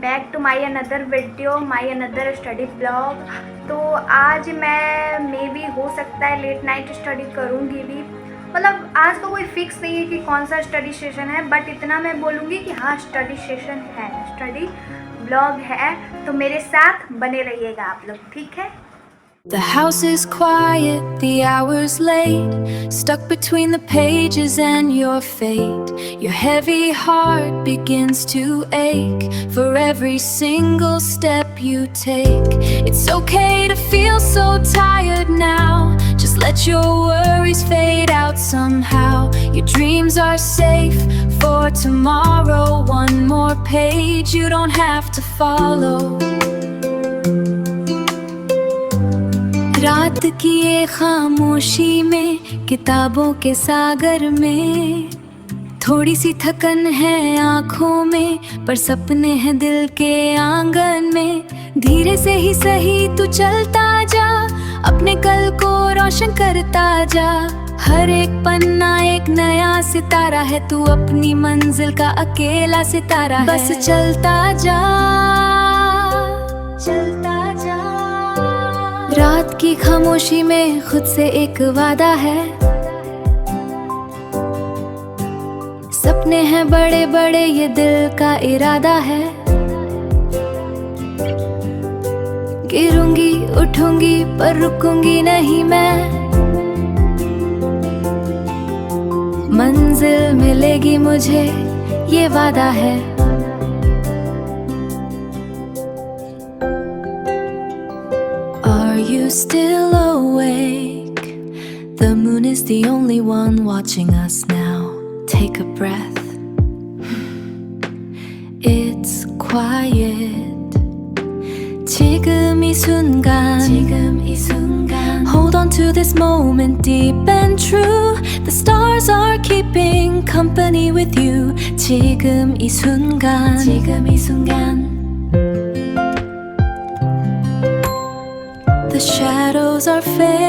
Back to my another video, my another study blog. तो आज मैं मे बी हो सकता है लेट नाइट स्टडी करूँगी भी। मतलब आज तो कोई फिक्स नहीं है कि कौन सा स्टडी सेशन है, बट इतना मैं बोलूँगी कि हाँ स्टडी सेशन है, स्टडी ब्लॉग है। तो मेरे साथ बने रहिएगा आप लोग, ठीक है। The house is quiet, the hour's late, stuck between the pages and your fate. Your heavy heart begins to ache for every single step you take. It's okay to feel so tired now, just let your worries fade out somehow. Your dreams are safe for tomorrow, one more page you don't have to follow. रात की ये खामोशी में, किताबों के सागर में, थोड़ी सी थकन है आँखों में, पर सपने हैं दिल के आंगन में। धीरे से ही सही तू चलता जा, अपने कल को रोशन करता जा। हर एक पन्ना एक नया सितारा है, तू अपनी मंजिल का अकेला सितारा है। बस चलता जा, चलता जा। रात की खामोशी में खुद से एक वादा है, सपने हैं बड़े बड़े ये दिल का इरादा है। गिरूंगी उठूंगी पर रुकूंगी नहीं मैं, मंजिल मिलेगी मुझे ये वादा है। Are you still awake? The moon is the only one watching us now. Take a breath. It's quiet. 지금 이 순간. Hold on to this moment deep and true. The stars are keeping company with you. 지금 이 순간. The shadows are fading,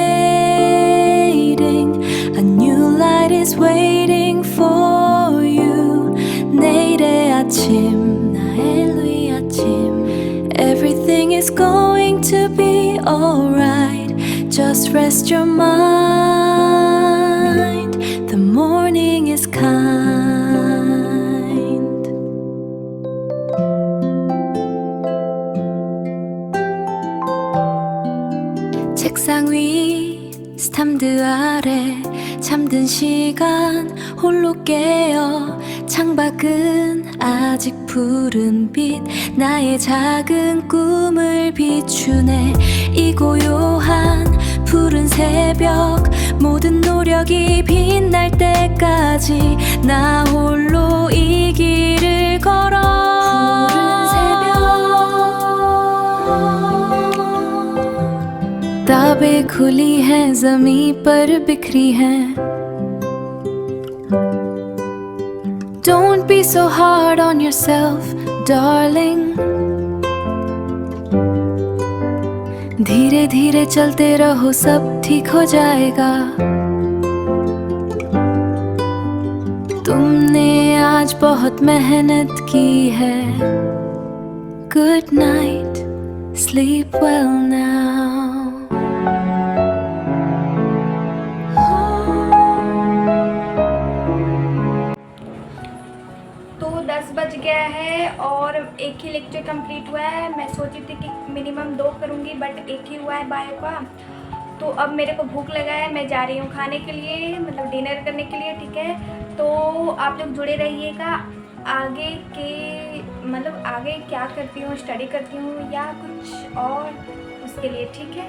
a new light is waiting for you. 내일의 아침, 나의 루이 아침. Everything is going to be alright. Just rest your mind. The morning is kind. 책상 위 스탠드 아래 잠든 시간 홀로 깨어, 창밖은 아직 푸른 빛, 나의 작은 꿈을 비추네. 이 고요한 푸른 새벽, 모든 노력이 빛날 때까지 나 홀로 이 길을 걸어. 푸른 새벽, किताबें खुली हैं ज़मीं पर बिखरी हैं। Don't be so hard on yourself, darling. धीरे धीरे चलते रहो, सब ठीक हो जाएगा। तुमने आज बहुत मेहनत की है। Good night, sleep well now. बज गया है और एक ही लेक्चर कंप्लीट हुआ है। मैं सोची थी कि मिनिमम 2 करूँगी, बट एक ही हुआ है बायो का। तो अब मेरे को भूख लगा है, मैं जा रही हूँ खाने के लिए, मतलब डिनर करने के लिए, ठीक है। तो आप लोग जुड़े रहिएगा आगे के, मतलब आगे क्या करती हूँ, स्टडी करती हूँ या कुछ और, उसके लिए, ठीक है।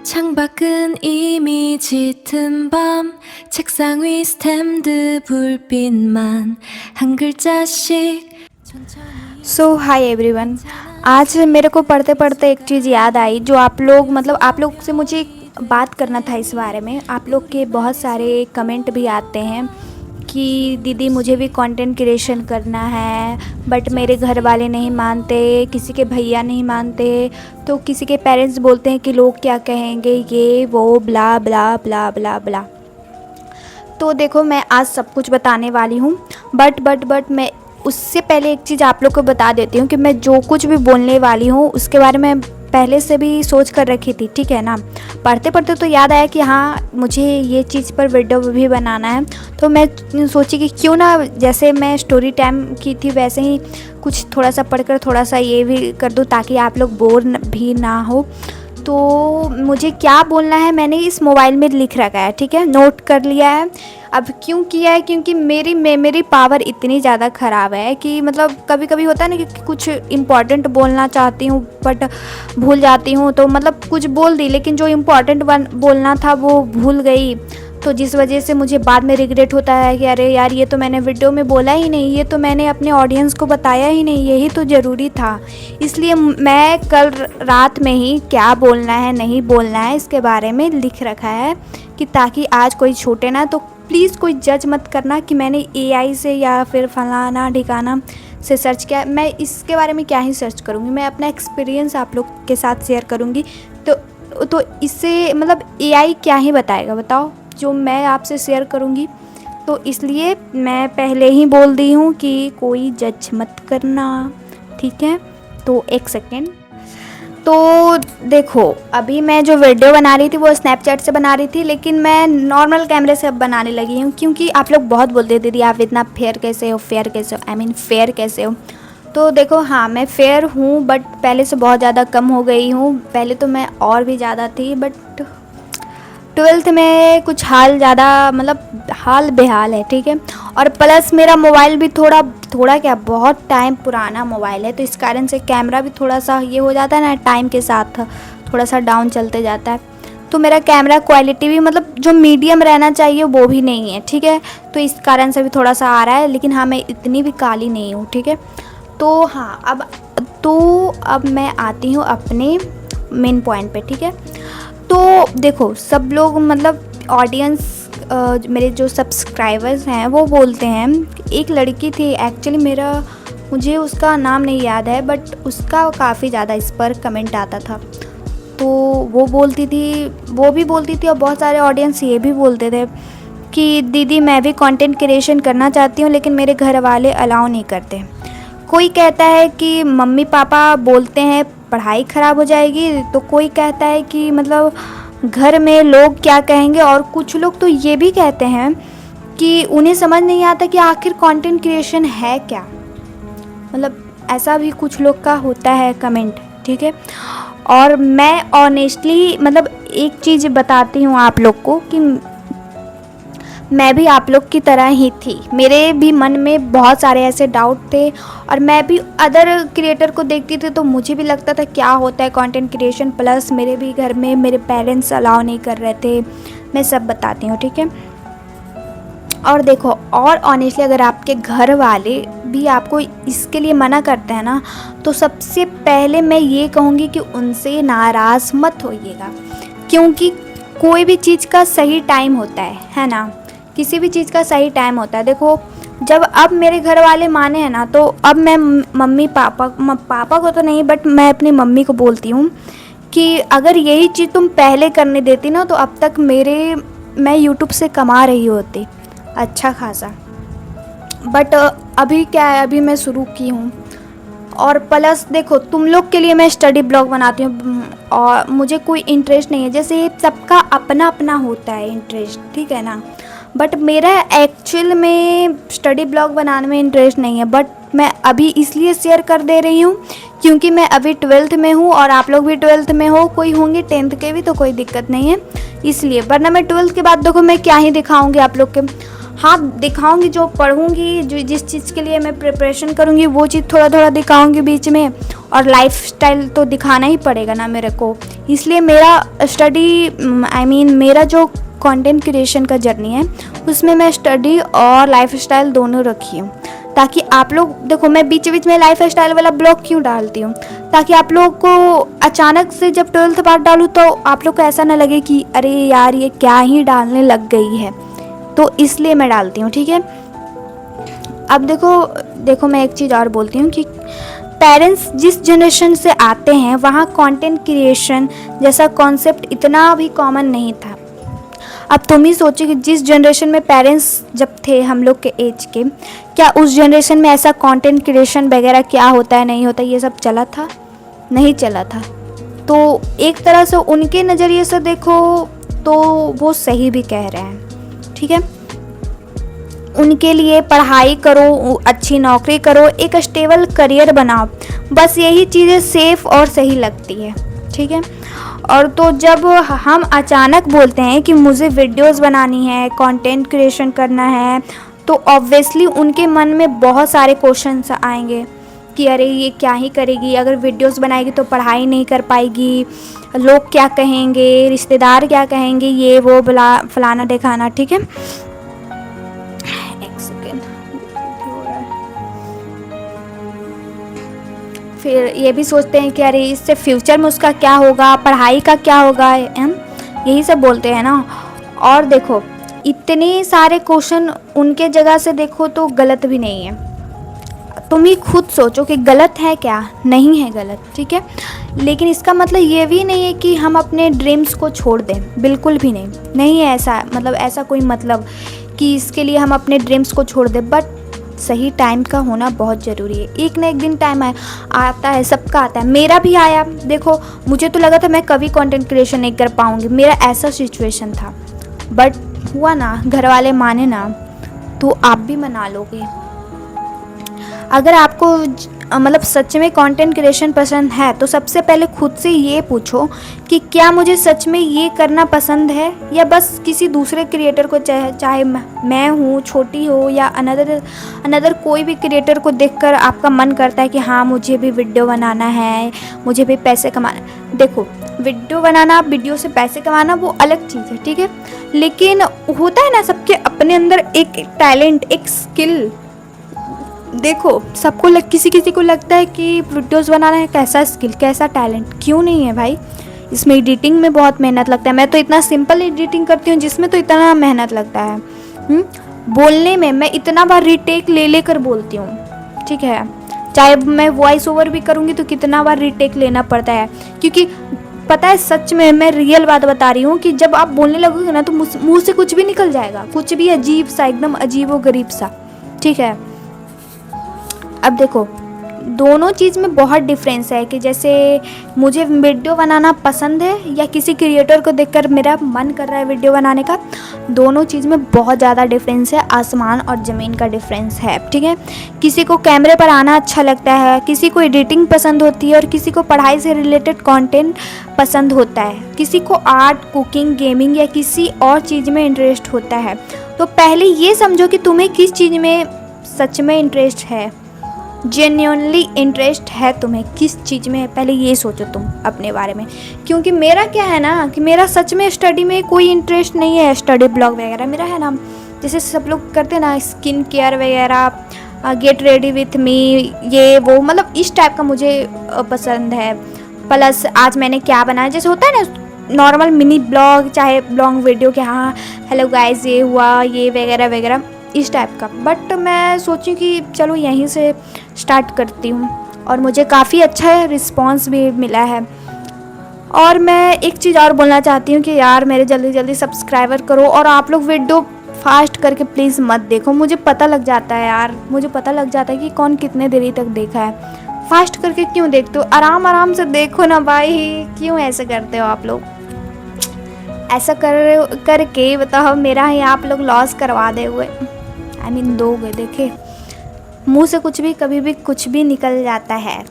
창밖은 이미 짙은 밤, 책상 위 스탠드 불빛만 한 글자씩. सो हाय एवरीवन। आज मेरे को पढ़ते पढ़ते एक चीज़ याद आई, जो आप लोग, मतलब आप लोग से मुझे बात करना था इस बारे में। आप लोग के बहुत सारे कमेंट भी आते हैं कि दीदी मुझे भी कंटेंट क्रिएशन करना है, बट मेरे घर वाले नहीं मानते, किसी के भैया नहीं मानते, तो किसी के पेरेंट्स बोलते हैं कि लोग क्या कहेंगे, ये वो ब्ला ब्ला ब्ला ब्ला ब्ला। तो देखो मैं आज सब कुछ बताने वाली हूँ, बट मैं उससे पहले एक चीज़ आप लोग को बता देती हूँ कि मैं जो कुछ भी बोलने वाली हूँ उसके बारे में पहले से भी सोच कर रखी थी, ठीक है ना। पढ़ते पढ़ते तो याद आया कि हाँ मुझे ये चीज़ पर वीडियो भी बनाना है, तो मैं सोची कि क्यों ना जैसे मैं स्टोरी टाइम की थी वैसे ही कुछ थोड़ा सा पढ़कर थोड़ा सा ये भी कर दूँ ताकि आप लोग बोर भी ना हो। तो मुझे क्या बोलना है मैंने इस मोबाइल में लिख रखा है, ठीक है, नोट कर लिया है। अब क्यों किया है, क्योंकि मेरी मेमोरी पावर इतनी ज़्यादा ख़राब है कि मतलब कभी कभी होता है ना कि कुछ इम्पॉर्टेंट बोलना चाहती हूँ बट भूल जाती हूँ, तो मतलब कुछ बोल दी लेकिन जो इम्पॉर्टेंट बोलना था वो भूल गई, तो जिस वजह से मुझे बाद में रिग्रेट होता है कि अरे यार ये तो मैंने वीडियो में बोला ही नहीं, ये तो मैंने अपने ऑडियंस को बताया ही नहीं, यही तो ज़रूरी था। इसलिए मैं कल रात में ही क्या बोलना है नहीं बोलना है इसके बारे में लिख रखा है कि ताकि आज कोई छूटे ना। तो प्लीज़ कोई जज मत करना कि मैंने AI से या फिर फलाना ठिकाना से सर्च किया। मैं इसके बारे में क्या ही सर्च करूँगी, मैं अपना एक्सपीरियंस आप लोग के साथ शेयर करूँगी। तो इससे मतलब AI क्या ही बताएगा, बताओ, जो मैं आपसे शेयर करूँगी। तो इसलिए मैं पहले ही बोल दी हूँ कि कोई जज मत करना, ठीक है। तो एक सेकेंड, तो देखो अभी मैं जो वीडियो बना रही थी वो स्नैपचैट से बना रही थी, लेकिन मैं नॉर्मल कैमरे से अब बनाने लगी हूँ क्योंकि आप लोग बहुत बोलते थे दीदी आप इतना फेयर कैसे हो, फेयर कैसे हो, आई मीन फेयर कैसे हो। तो देखो हाँ मैं फेयर हूँ बट पहले से बहुत ज़्यादा कम हो गई हूँ। पहले तो मैं और भी ज़्यादा थी बट 12th में कुछ हाल ज़्यादा मतलब हाल बेहाल है, ठीक है। और प्लस मेरा मोबाइल भी थोड़ा क्या बहुत टाइम पुराना मोबाइल है, तो इस कारण से कैमरा भी थोड़ा सा ये हो जाता है ना, टाइम के साथ थोड़ा सा डाउन चलते जाता है। तो मेरा कैमरा क्वालिटी भी मतलब जो मीडियम रहना चाहिए वो भी नहीं है, ठीक है। तो इस कारण से भी थोड़ा सा आ रहा है, लेकिन हाँ मैं इतनी भी काली नहीं हूँ, ठीक है। तो हाँ अब मैं आती हूँ अपने मेन पॉइंट पे, ठीक है। तो देखो सब लोग मतलब ऑडियंस मेरे जो सब्सक्राइबर्स हैं वो बोलते हैं, एक लड़की थी एक्चुअली मुझे उसका नाम नहीं याद है बट उसका काफ़ी ज़्यादा इस पर कमेंट आता था। तो वो भी बोलती थी और बहुत सारे ऑडियंस ये भी बोलते थे कि दीदी मैं भी कंटेंट क्रिएशन करना चाहती हूँ लेकिन मेरे घर वाले अलाउ नहीं करते। कोई कहता है कि मम्मी पापा बोलते हैं पढ़ाई ख़राब हो जाएगी, तो कोई कहता है कि मतलब घर में लोग क्या कहेंगे, और कुछ लोग तो ये भी कहते हैं कि उन्हें समझ नहीं आता कि आखिर कंटेंट क्रिएशन है क्या। मतलब ऐसा भी कुछ लोग का होता है कमेंट, ठीक है। और मैं ऑनेस्टली मतलब एक चीज़ बताती हूँ आप लोग को कि मैं भी आप लोग की तरह ही थी, मेरे भी मन में बहुत सारे ऐसे डाउट थे और मैं भी अदर क्रिएटर को देखती थी तो मुझे भी लगता था क्या होता है कंटेंट क्रिएशन। प्लस मेरे भी घर में मेरे पेरेंट्स अलाउ नहीं कर रहे थे, मैं सब बताती हूँ, ठीक है। और देखो और ऑनेस्टली अगर आपके घर वाले भी आपको इसके लिए मना करते हैं ना, तो सबसे पहले मैं ये कहूँगी कि उनसे नाराज़ मत होइएगा, क्योंकि कोई भी चीज़ का सही टाइम होता है ना, किसी भी चीज़ का सही टाइम होता है। देखो जब अब मेरे घर वाले माने हैं ना, तो अब मैं मम्मी पापा को तो नहीं बट मैं अपनी मम्मी को बोलती हूँ कि अगर यही चीज़ तुम पहले करने देती ना तो अब तक मैं यूट्यूब से कमा रही होती अच्छा खासा। बट अभी क्या है, अभी मैं शुरू की हूँ। और प्लस देखो तुम लोग के लिए मैं स्टडी ब्लॉग बनाती हूँ और मुझे कोई इंटरेस्ट नहीं है, जैसे सबका अपना अपना होता है इंटरेस्ट, ठीक है ना। बट मेरा एक्चुअल में स्टडी ब्लॉग बनाने में इंटरेस्ट नहीं है, बट मैं अभी इसलिए शेयर कर दे रही हूँ क्योंकि मैं अभी 12th में हूँ और आप लोग भी 12th में हो, कोई होंगे 10th के भी, तो कोई दिक्कत नहीं है इसलिए। वरना मैं 12th के बाद देखो मैं क्या ही दिखाऊंगी आप लोग के। हाँ दिखाऊंगी जो पढ़ूंगी, जो जिस चीज़ के लिए मैं प्रिपरेशन करूंगी वो चीज़ थोड़ा थोड़ा दिखाऊंगी बीच में, और लाइफस्टाइल तो दिखाना ही पड़ेगा ना मेरे को। इसलिए मेरा मेरा जो कंटेंट क्रिएशन का जर्नी है उसमें मैं स्टडी और लाइफस्टाइल दोनों रखी हूँ, ताकि आप लोग देखो मैं बीच बीच में लाइफस्टाइल वाला ब्लॉग क्यों डालती हूँ, ताकि आप लोग को अचानक से जब 12th बाद डालूँ तो आप लोग को ऐसा ना लगे कि अरे यार ये क्या ही डालने लग गई है, तो इसलिए मैं डालती हूँ, ठीक है। अब देखो मैं एक चीज़ और बोलती हूँ कि पेरेंट्स जिस जनरेशन से आते हैं वहाँ कंटेंट क्रिएशन जैसा कॉन्सेप्ट इतना भी कॉमन नहीं था। अब तुम ही सोचो कि जिस जनरेशन में पेरेंट्स जब थे हम लोग के एज के, क्या उस जनरेशन में ऐसा कंटेंट क्रिएशन वगैरह क्या होता है नहीं होता ये सब चला था? नहीं चला था। तो एक तरह से उनके नज़रिए से देखो तो वो सही भी कह रहे हैं, ठीक है। उनके लिए पढ़ाई करो, अच्छी नौकरी करो, एक स्टेबल करियर बनाओ, बस यही चीज़ें सेफ़ और सही लगती है, ठीक है। और तो जब हम अचानक बोलते हैं कि मुझे वीडियोस बनानी है, कंटेंट क्रिएशन करना है, तो ऑब्वियसली उनके मन में बहुत सारे क्वेश्चंस आएंगे कि अरे ये क्या ही करेगी, अगर वीडियोस बनाएगी तो पढ़ाई नहीं कर पाएगी, लोग क्या कहेंगे, रिश्तेदार क्या कहेंगे, ये वो बला फलाना ढिकाना, ठीक है। एक सेकेंड। फिर ये भी सोचते हैं कि अरे इससे फ्यूचर में उसका क्या होगा, पढ़ाई का क्या होगा, हम यही सब बोलते हैं ना। और देखो इतने सारे क्वेश्चन उनके जगह से देखो तो गलत भी नहीं है। तुम ही खुद सोचो कि गलत है क्या, नहीं है गलत, ठीक है। लेकिन इसका मतलब ये भी नहीं है कि हम अपने ड्रीम्स को छोड़ दें, बिल्कुल भी नहीं, नहीं है ऐसा, मतलब ऐसा कोई मतलब कि इसके लिए हम अपने ड्रीम्स को छोड़ दें। बट सही टाइम का होना बहुत ज़रूरी है। एक ना एक दिन टाइम आता है, सबका आता है, मेरा भी आया। देखो मुझे तो लगा था मैं कभी कंटेंट क्रिएशन नहीं कर पाऊँगी, मेरा ऐसा सिचुएशन था, बट हुआ ना, घर वाले माने ना, तो आप भी मना लोगे। अगर आपको मतलब सच में कंटेंट क्रिएशन पसंद है तो सबसे पहले खुद से ये पूछो कि क्या मुझे सच में ये करना पसंद है, या बस किसी दूसरे क्रिएटर को, चाहे मैं हूँ, छोटी हो, या अनदर कोई भी क्रिएटर को देखकर आपका मन करता है कि हाँ मुझे भी वीडियो बनाना है, मुझे भी पैसे कमाना। देखो वीडियो बनाना, वीडियो से पैसे कमाना वो अलग चीज़ है, ठीक है। लेकिन होता है ना सबके अपने अंदर एक टैलेंट, एक स्किल। देखो सबको किसी किसी को लगता है कि वीडियोस बनाना है कैसा स्किल, कैसा टैलेंट, क्यों नहीं है भाई। इसमें एडिटिंग में बहुत मेहनत लगता है। मैं तो इतना सिंपल एडिटिंग करती हूँ जिसमें तो इतना मेहनत लगता है। बोलने में मैं इतना बार रीटेक ले लेकर बोलती हूँ, ठीक है। चाहे मैं वॉइस ओवर भी करूँगी तो कितना बार रीटेक लेना पड़ता है, क्योंकि पता है सच में मैं रियल बात बता रही हूँ कि जब आप बोलने लगोगे ना तो मुँह से कुछ भी निकल जाएगा, कुछ भी अजीब सा, एकदम अजीब व गरीब सा, ठीक है। अब देखो दोनों चीज़ में बहुत डिफरेंस है कि जैसे मुझे वीडियो बनाना पसंद है या किसी क्रिएटर को देखकर मेरा मन कर रहा है वीडियो बनाने का, दोनों चीज़ में बहुत ज़्यादा डिफरेंस है, आसमान और ज़मीन का डिफरेंस है, ठीक है। किसी को कैमरे पर आना अच्छा लगता है, किसी को एडिटिंग पसंद होती है, और किसी को पढ़ाई से रिलेटेड कंटेंट पसंद होता है, किसी को आर्ट, कुकिंग, गेमिंग या किसी और चीज़ में इंटरेस्ट होता है। तो पहले ये समझो कि तुम्हें किस चीज़ में सच में इंटरेस्ट है, जेन्युइनली इंटरेस्ट है तुम्हें किस चीज़ में, पहले ये सोचो तुम अपने बारे में। क्योंकि मेरा क्या है ना कि मेरा सच में स्टडी में कोई इंटरेस्ट नहीं है, स्टडी ब्लॉग वगैरह मेरा है ना, जैसे सब लोग करते हैं ना स्किन केयर वगैरह, गेट रेडी विथ मी, ये वो, मतलब इस टाइप का मुझे पसंद है। प्लस आज मैंने क्या बनाया, जैसे होता है ना नॉर्मल मिनी ब्लॉग, चाहे ब्लॉग वीडियो के, हाँ हेलो गाइस ये हुआ, ये वगैरह वगैरह, इस टाइप का। बट मैं सोची कि चलो यहीं से स्टार्ट करती हूँ, और मुझे काफ़ी अच्छा रिस्पांस भी मिला है। और मैं एक चीज़ और बोलना चाहती हूँ कि यार मेरे जल्दी जल्दी सब्सक्राइबर करो, और आप लोग वीडियो फास्ट करके प्लीज़ मत देखो, मुझे पता लग जाता है यार, मुझे पता लग जाता है कि कौन कितने देरी तक देखा है। फास्ट करके क्यों देखते हो, आराम आराम से देखो ना भाई, क्यों ऐसे करते हो आप लोग। ऐसा करके बताओ मेरा ही आप लोग लॉस करवा दे हुए, आई मीन दोगे। देखे मुंह से कुछ भी कभी भी कुछ भी निकल जाता है।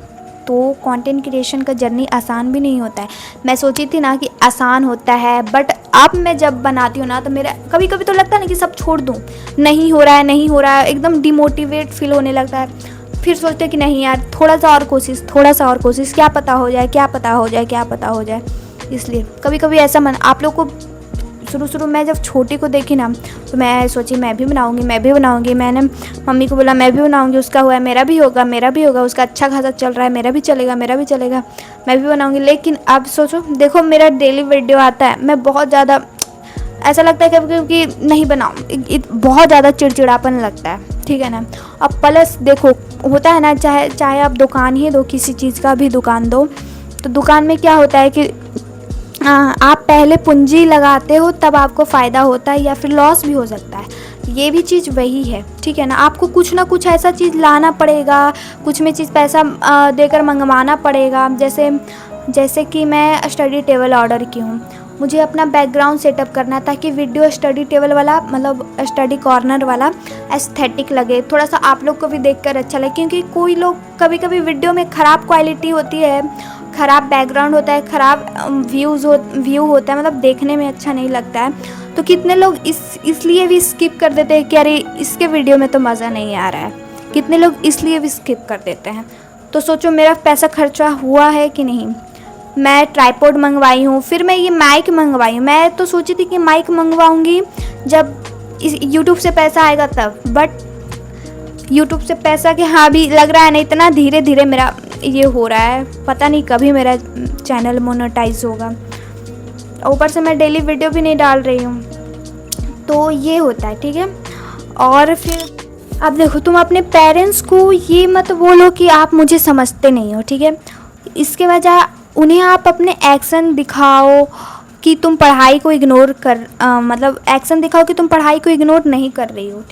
तो कंटेंट क्रिएशन का जर्नी आसान भी नहीं होता है। मैं सोची थी ना कि आसान होता है, बट अब मैं जब बनाती हूँ ना तो मेरा कभी कभी तो लगता है ना कि सब छोड़ दूँ, नहीं हो रहा है, नहीं हो रहा है, एकदम डिमोटिवेट फील होने लगता है। फिर सोचते हैं कि नहीं यार थोड़ा सा और कोशिश, थोड़ा सा और कोशिश, क्या पता हो जाए, क्या पता हो जाए, क्या पता हो जाए। इसलिए कभी कभी ऐसा मन, आप लोग को शुरू में जब छोटी को देखी ना तो मैं सोची मैं भी बनाऊंगी, मैं भी बनाऊंगी। मैंने मम्मी को बोला मैं भी बनाऊंगी, उसका हुआ है मेरा भी होगा, मेरा भी होगा, उसका अच्छा खासा चल रहा है, मेरा भी चलेगा, मेरा भी चलेगा, मैं भी बनाऊंगी। लेकिन अब सोचो देखो मेरा डेली वीडियो आता है, मैं बहुत ज़्यादा ऐसा लगता है कभी कभी कि नहीं बनाऊँ, बहुत ज़्यादा चिड़चिड़ापन लगता है, ठीक है ना। अब प्लस देखो होता है ना, चाहे आप दुकान ही दो, किसी चीज़ का भी दुकान दो, तो दुकान में क्या होता है कि आप पहले पूंजी लगाते हो तब आपको फ़ायदा होता है या फिर लॉस भी हो सकता है। ये भी चीज़ वही है, ठीक है ना। आपको कुछ ना कुछ ऐसा चीज़ लाना पड़ेगा, कुछ में चीज़ पैसा देकर मंगवाना पड़ेगा। जैसे कि मैं स्टडी टेबल ऑर्डर की हूँ, मुझे अपना बैकग्राउंड सेटअप करना है ताकि वीडियो स्टडी टेबल वाला मतलब स्टडी कॉर्नर वाला एस्थेटिक लगे, थोड़ा सा आप लोग को भी देखकर अच्छा लगे। क्योंकि कोई लोग कभी वीडियो में ख़राब क्वालिटी होती है, ख़राब बैकग्राउंड होता है, ख़राब व्यू होता है, मतलब देखने में अच्छा नहीं लगता है। तो कितने लोग इसलिए भी स्किप कर देते हैं कि अरे इसके वीडियो में तो मज़ा नहीं आ रहा है। कितने लोग इसलिए भी स्किप कर देते हैं। तो सोचो मेरा पैसा खर्चा हुआ है कि नहीं। मैं ट्राइपॉड मंगवाई हूँ, फिर मैं ये माइक मंगवाई हूँ। मैं तो सोची थी कि माइक मंगवाऊँगी जब इस यूट्यूब से पैसा आएगा तब, बट यूट्यूब से पैसा के हाँ भी लग रहा है नहीं, इतना धीरे धीरे मेरा ये हो रहा है, पता नहीं कभी मेरा चैनल मोनेटाइज होगा। ऊपर से मैं डेली वीडियो भी नहीं डाल रही हूँ, तो ये होता है, ठीक है। और फिर अब देखो, तुम अपने पेरेंट्स को ये मत बोलो कि आप मुझे समझते नहीं हो, ठीक है। इसके वजह उन्हें आप अपने एक्शन दिखाओ कि तुम पढ़ाई को इग्नोर कर मतलब एक्शन दिखाओ कि तुम पढ़ाई को इग्नोर नहीं कर रही हो,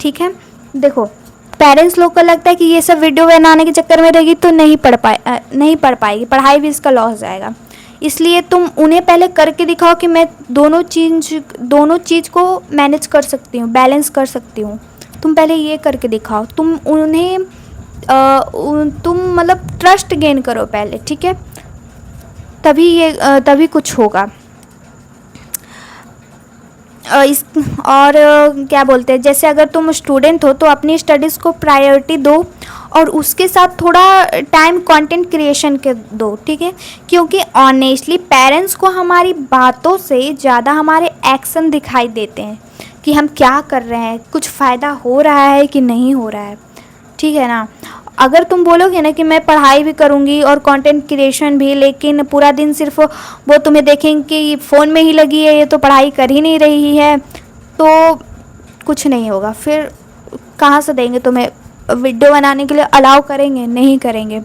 ठीक है। देखो पेरेंट्स लोग को लगता है कि ये सब वीडियो बनाने के चक्कर में रहेगी तो नहीं पढ़ पाएगी, पढ़ाई भी इसका लॉस जाएगा। इसलिए तुम उन्हें पहले करके दिखाओ कि मैं दोनों चीज़ को मैनेज कर सकती हूँ, बैलेंस कर सकती हूँ। तुम पहले ये करके दिखाओ, तुम उन्हें तुम मतलब ट्रस्ट गेन करो पहले, ठीक है, तभी कुछ होगा। क्या बोलते हैं, जैसे अगर तुम स्टूडेंट हो तो अपनी स्टडीज़ को प्रायोरिटी दो और उसके साथ थोड़ा टाइम कंटेंट क्रिएशन के दो, ठीक है। क्योंकि ऑनेस्टली पेरेंट्स को हमारी बातों से ज़्यादा हमारे एक्शन दिखाई देते हैं कि हम क्या कर रहे हैं, कुछ फ़ायदा हो रहा है कि नहीं हो रहा है, ठीक है ना। अगर तुम बोलोगे ना कि मैं पढ़ाई भी करूँगी और कंटेंट क्रिएशन भी, लेकिन पूरा दिन सिर्फ वो तुम्हें देखेंगे कि फ़ोन में ही लगी है, ये तो पढ़ाई कर ही नहीं रही है, तो कुछ नहीं होगा। फिर कहाँ से देंगे तुम्हें वीडियो बनाने के लिए, अलाउ करेंगे नहीं करेंगे।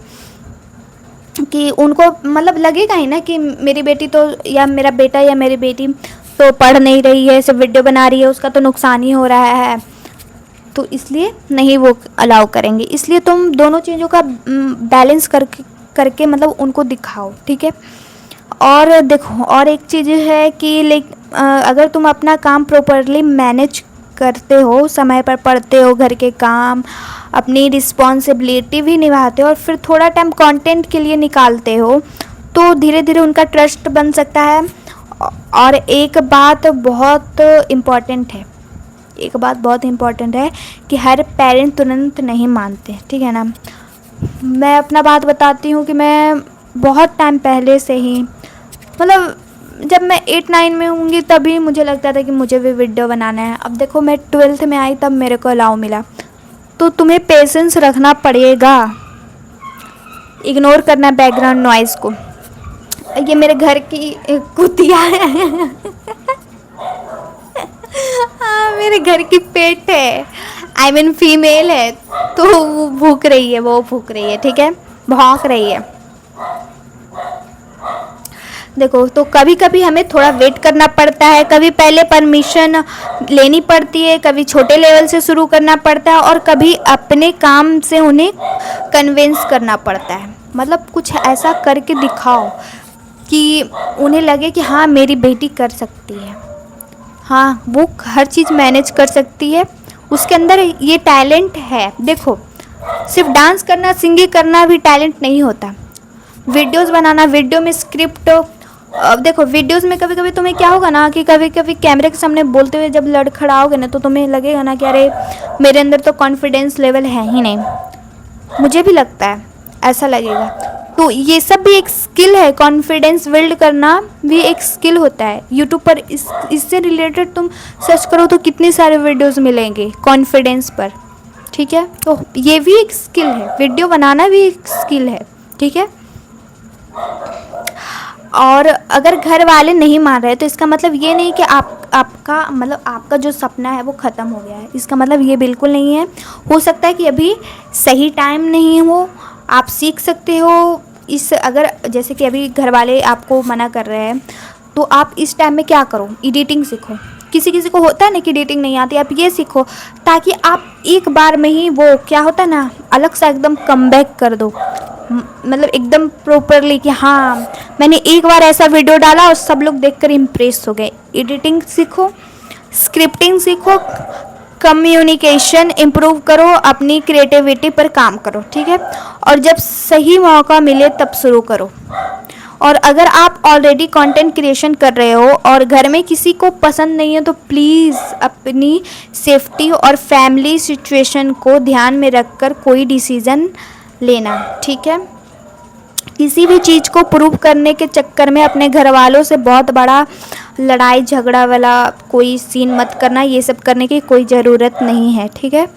कि उनको मतलब लगेगा ही ना कि मेरी बेटी तो या मेरा बेटा या मेरी बेटी तो पढ़ नहीं रही है, सिर्फ वीडियो बना रही है, उसका तो नुकसान ही हो रहा है, तो इसलिए नहीं वो अलाउ करेंगे। इसलिए तुम दोनों चीज़ों का बैलेंस करके मतलब उनको दिखाओ, ठीक है। और देखो और एक चीज़ है कि अगर तुम अपना काम प्रॉपरली मैनेज करते हो, समय पर पढ़ते हो, घर के काम, अपनी रिस्पॉन्सिबिलिटी भी निभाते हो और फिर थोड़ा टाइम कंटेंट के लिए निकालते हो, तो धीरे धीरे उनका ट्रस्ट बन सकता है। और एक बात बहुत इम्पॉर्टेंट है कि हर पेरेंट तुरंत नहीं मानते, ठीक है ना। मैं अपना बात बताती हूँ कि मैं बहुत टाइम पहले से ही मतलब जब मैं 8-9 में होंगी तभी मुझे लगता था कि मुझे भी वीडियो बनाना है। अब देखो मैं 12th में आई तब मेरे को अलाउ मिला। तो तुम्हें पेशेंस रखना पड़ेगा, इग्नोर करना बैकग्राउंड नॉइज़ को। ये मेरे घर की कुतिया है हाँ मेरे घर की पेट है, आई मीन फीमेल है, तो वो भूख रही है, ठीक है, भौंक रही है। देखो तो कभी कभी हमें थोड़ा वेट करना पड़ता है, कभी पहले परमिशन लेनी पड़ती है, कभी छोटे लेवल से शुरू करना पड़ता है और कभी अपने काम से उन्हें कन्विंस करना पड़ता है। मतलब कुछ ऐसा करके दिखाओ कि उन्हें लगे कि हाँ मेरी बेटी कर सकती है, हाँ वो हर चीज़ मैनेज कर सकती है, उसके अंदर ये टैलेंट है। देखो सिर्फ डांस करना, सिंगिंग करना भी टैलेंट नहीं होता, वीडियोस बनाना, वीडियो में स्क्रिप्ट। देखो वीडियोस में कभी कभी तुम्हें क्या होगा ना कि कभी कभी कैमरे के सामने बोलते हुए जब लड़खड़ाओगे ना तो तुम्हें लगेगा ना कि अरे मेरे अंदर तो कॉन्फिडेंस लेवल है ही नहीं। मुझे भी लगता है ऐसा लगेगा। तो ये सब भी एक स्किल है, कॉन्फिडेंस बिल्ड करना भी एक स्किल होता है। यूट्यूब पर इससे रिलेटेड तुम सर्च करो तो कितने सारे वीडियोस मिलेंगे कॉन्फिडेंस पर, ठीक है। तो ये भी एक स्किल है, वीडियो बनाना भी एक स्किल है, ठीक है। और अगर घर वाले नहीं मान रहे तो इसका मतलब ये नहीं कि आपका जो सपना है वो ख़त्म हो गया है, इसका मतलब ये बिल्कुल नहीं है। हो सकता है कि अभी सही टाइम नहीं हो, आप सीख सकते हो, इस अगर जैसे कि अभी घर वाले आपको मना कर रहे हैं तो आप इस टाइम में क्या करो, एडिटिंग सीखो। किसी किसी को होता है ना कि एडिटिंग नहीं आती, आप ये सीखो ताकि आप एक बार में ही वो क्या होता है ना अलग सा एकदम कमबैक कर दो, मतलब एकदम प्रॉपरली कि हाँ मैंने एक बार ऐसा वीडियो डाला और सब लोग देखकर इम्प्रेस हो गए। एडिटिंग सीखो, स्क्रिप्टिंग सीखो, कम्युनिकेशन इम्प्रूव करो, अपनी क्रिएटिविटी पर काम करो, ठीक है। और जब सही मौका मिले तब शुरू करो। और अगर आप ऑलरेडी कंटेंट क्रिएशन कर रहे हो और घर में किसी को पसंद नहीं है तो प्लीज़ अपनी सेफ्टी और फैमिली सिचुएशन को ध्यान में रखकर कोई डिसीज़न लेना, ठीक है। किसी भी चीज़ को प्रूव करने के चक्कर में अपने घर वालों से बहुत बड़ा लड़ाई झगड़ा वाला कोई सीन मत करना, ये सब करने की कोई ज़रूरत नहीं है, ठीक है।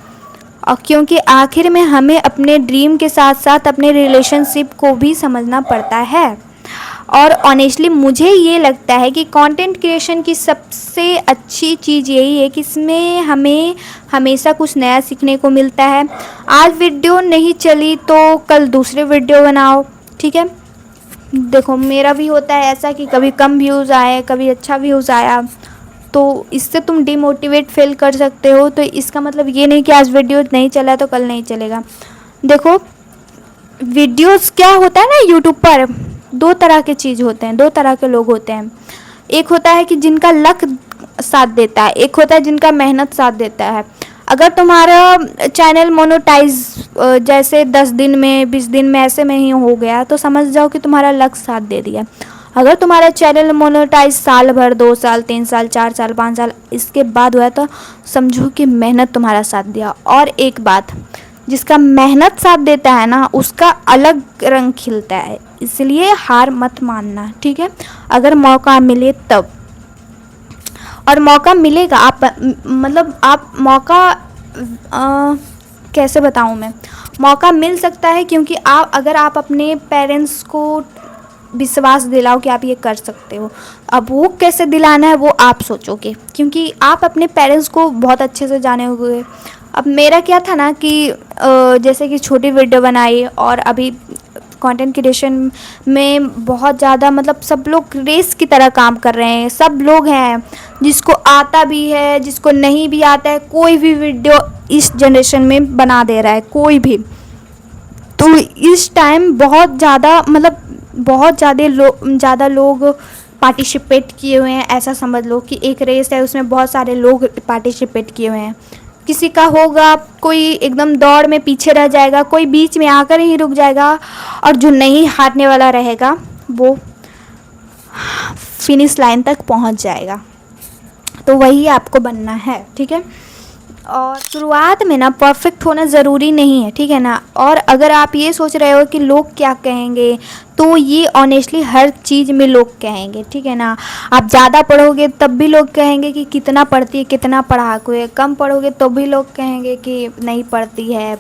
और क्योंकि आखिर में हमें अपने ड्रीम के साथ साथ अपने रिलेशनशिप को भी समझना पड़ता है। और ऑनेस्टली मुझे ये लगता है कि कंटेंट क्रिएशन की सबसे अच्छी चीज़ यही है कि इसमें हमें हमेशा कुछ नया सीखने को मिलता है। आज वीडियो नहीं चली तो कल दूसरे वीडियो बनाओ, ठीक है। देखो मेरा भी होता है ऐसा कि कभी कम व्यूज़ आए, कभी अच्छा व्यूज़ आया, तो इससे तुम डिमोटिवेट फील कर सकते हो। तो इसका मतलब ये नहीं कि आज वीडियो नहीं चला तो कल नहीं चलेगा। देखो वीडियोस क्या होता है ना यूट्यूब पर, दो तरह के चीज़ होते हैं, दो तरह के लोग होते हैं। एक होता है कि जिनका लक साथ देता है, एक होता है जिनका मेहनत साथ देता है। अगर तुम्हारा चैनल मोनेटाइज जैसे 10 दिन में 20 दिन में ऐसे में ही हो गया तो समझ जाओ कि तुम्हारा लक साथ दे दिया। अगर तुम्हारा चैनल मोनेटाइज साल भर, 2 साल, 3 साल, 4 साल, 5 साल इसके बाद हुआ तो समझो कि मेहनत तुम्हारा साथ दिया। और एक बात, जिसका मेहनत साथ देता है ना उसका अलग रंग खिलता है, इसलिए हार मत मानना, ठीक है। अगर मौका मिले तब, और मौका मिलेगा, आप मतलब आप मौका कैसे बताऊँ मैं, मौका मिल सकता है क्योंकि अगर आप अपने पेरेंट्स को विश्वास दिलाओ कि आप ये कर सकते हो। अब वो कैसे दिलाना है वो आप सोचोगे क्योंकि आप अपने पेरेंट्स को बहुत अच्छे से जाने होंगे। अब मेरा क्या था ना कि जैसे कि छोटी वीडियो बनाई और अभी कंटेंट क्रिएशन में बहुत ज़्यादा मतलब सब लोग रेस की तरह काम कर रहे हैं। सब लोग हैं जिसको आता भी है, जिसको नहीं भी आता है, कोई भी वीडियो इस जनरेशन में बना दे रहा है कोई भी। तो इस टाइम बहुत ज़्यादा मतलब बहुत ज़्यादा लोग पार्टिसिपेट किए हुए हैं। ऐसा समझ लो कि एक रेस है उसमें बहुत सारे लोग पार्टिसिपेट किए हुए हैं। किसी का होगा, कोई एकदम दौड़ में पीछे रह जाएगा, कोई बीच में आकर ही रुक जाएगा और जो नहीं हारने वाला रहेगा वो फिनिश लाइन तक पहुंच जाएगा। तो वही आपको बनना है, ठीक है। और शुरुआत में ना परफेक्ट होना ज़रूरी नहीं है, ठीक है ना। और अगर आप ये सोच रहे हो कि लोग क्या कहेंगे तो ये ऑनेस्टली हर चीज़ में लोग कहेंगे, ठीक है ना। आप ज़्यादा पढ़ोगे तब भी लोग कहेंगे कि कितना पढ़ती है, कितना पढ़ाकू है। कम पढ़ोगे तो भी लोग कहेंगे कि नहीं पढ़ती है,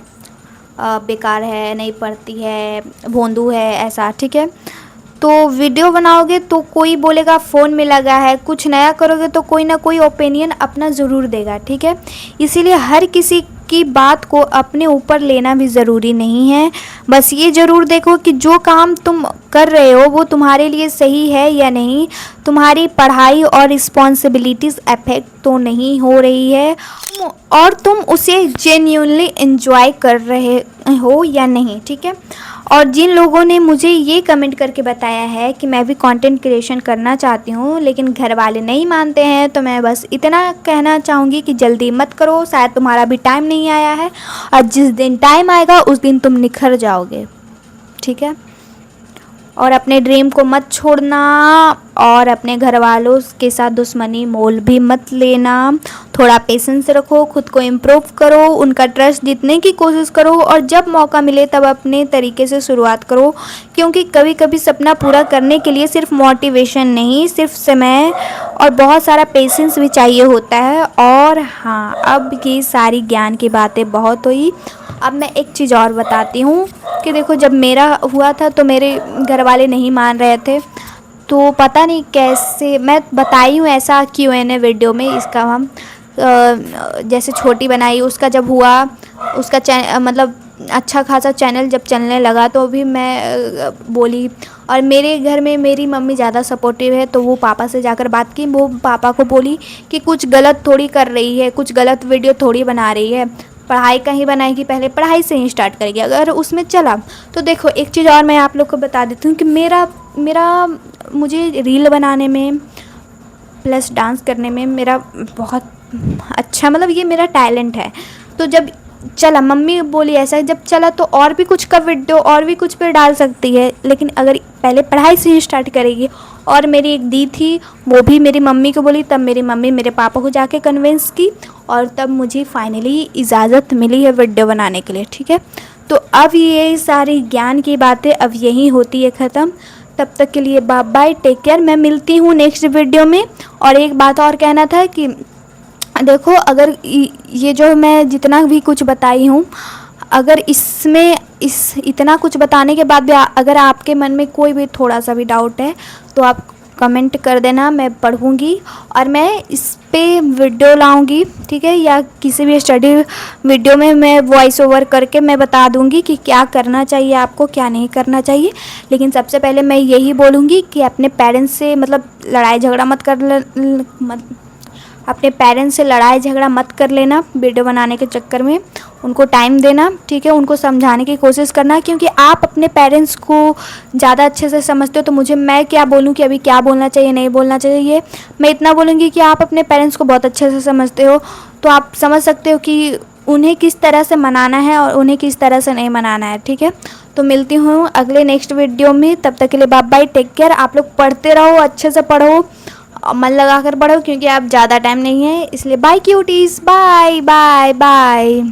बेकार है, नहीं पढ़ती है, भोंदू है, ऐसा, ठीक है। तो वीडियो बनाओगे तो कोई बोलेगा फ़ोन में लगा है, कुछ नया करोगे तो कोई ना कोई ओपिनियन अपना ज़रूर देगा, ठीक है। इसीलिए हर किसी की बात को अपने ऊपर लेना भी ज़रूरी नहीं है। बस ये ज़रूर देखो कि जो काम तुम कर रहे हो वो तुम्हारे लिए सही है या नहीं, तुम्हारी पढ़ाई और रिस्पॉन्सिबिलिटीज़ अफेक्ट तो नहीं हो रही है और तुम उसे जेन्युइनली एंजॉय कर रहे हो या नहीं, ठीक है। और जिन लोगों ने मुझे ये कमेंट करके बताया है कि मैं भी कंटेंट क्रिएशन करना चाहती हूँ लेकिन घर वाले नहीं मानते हैं, तो मैं बस इतना कहना चाहूँगी कि जल्दी मत करो, शायद तुम्हारा भी टाइम नहीं आया है और जिस दिन टाइम आएगा उस दिन तुम निखर जाओगे, ठीक है। और अपने ड्रीम को मत छोड़ना और अपने घर वालों के साथ दुश्मनी मोल भी मत लेना। थोड़ा पेशेंस रखो, खुद को इम्प्रूव करो, उनका ट्रस्ट जीतने की कोशिश करो और जब मौका मिले तब अपने तरीके से शुरुआत करो क्योंकि कभी कभी सपना पूरा करने के लिए सिर्फ मोटिवेशन नहीं, सिर्फ समय और बहुत सारा पेशेंस भी चाहिए होता है। और हाँ, अब ये सारी ज्ञान की बातें बहुत हुई। अब मैं एक चीज़ और बताती हूँ कि देखो जब मेरा हुआ था तो मेरे घर वाले नहीं मान रहे थे, तो पता नहीं कैसे मैं बताई हूँ ऐसा Q&A वीडियो में इसका हम जैसे छोटी बनाई, उसका जब हुआ, उसका मतलब अच्छा खासा चैनल जब चलने लगा तो भी मैं बोली। और मेरे घर में मेरी मम्मी ज़्यादा सपोर्टिव है, तो वो पापा से जाकर बात की, वो पापा को बोली कि कुछ गलत थोड़ी कर रही है, कुछ गलत वीडियो थोड़ी बना रही है, पढ़ाई का ही बनाएगी, पहले पढ़ाई से ही स्टार्ट करेगी, अगर उसमें चला तो देखो। एक चीज़ और मैं आप लोग को बता देती हूँ कि मुझे रील बनाने में प्लस डांस करने में मेरा बहुत अच्छा, मतलब ये मेरा टैलेंट है। तो जब चला, मम्मी बोली ऐसा, जब चला तो और भी कुछ का वीडियो और भी कुछ पे डाल सकती है, लेकिन अगर पहले पढ़ाई से ही स्टार्ट करेगी। और मेरी एक दी थी, वो भी मेरी मम्मी को बोली, तब मेरी मम्मी मेरे पापा को जाके कन्विंस की, और तब मुझे फाइनली इजाज़त मिली है वीडियो बनाने के लिए, ठीक है। तो अब ये सारी ज्ञान की बातें अब यहीं होती है ख़त्म। तब तक के लिए बाय बाय, टेक केयर। मैं मिलती हूँ नेक्स्ट वीडियो में। और एक बात और कहना था कि देखो, अगर ये जो मैं जितना भी कुछ बताई हूँ, अगर इसमें इतना कुछ बताने के बाद भी अगर आपके मन में कोई भी थोड़ा सा भी डाउट है तो आप कमेंट कर देना, मैं पढ़ूँगी और मैं इस पे वीडियो लाऊंगी, ठीक है। या किसी भी स्टडी वीडियो में मैं वॉइस ओवर करके मैं बता दूंगी कि क्या करना चाहिए आपको, क्या नहीं करना चाहिए। लेकिन सबसे पहले मैं यही बोलूँगी कि अपने पेरेंट्स से मतलब लड़ाई झगड़ा अपने पेरेंट्स से लड़ाई झगड़ा मत कर लेना वीडियो बनाने के चक्कर में। उनको टाइम देना, ठीक है, उनको समझाने की कोशिश करना, क्योंकि आप अपने पेरेंट्स को ज़्यादा अच्छे से समझते हो। तो मैं क्या बोलूँ कि अभी क्या बोलना चाहिए नहीं बोलना चाहिए, मैं इतना बोलूँगी कि आप अपने पेरेंट्स को बहुत अच्छे से समझते हो, तो आप समझ सकते हो कि उन्हें किस तरह से मनाना है और उन्हें किस तरह से नहीं मनाना है, ठीक है। तो मिलती हूँ अगले नेक्स्ट वीडियो में, तब तक के लिए बाय बाय, टेक केयर। आप लोग पढ़ते रहो, अच्छे से पढ़ो, मन लगा कर पढ़ो, क्योंकि आप ज़्यादा टाइम नहीं है, इसलिए bye cuties, bye bye bye.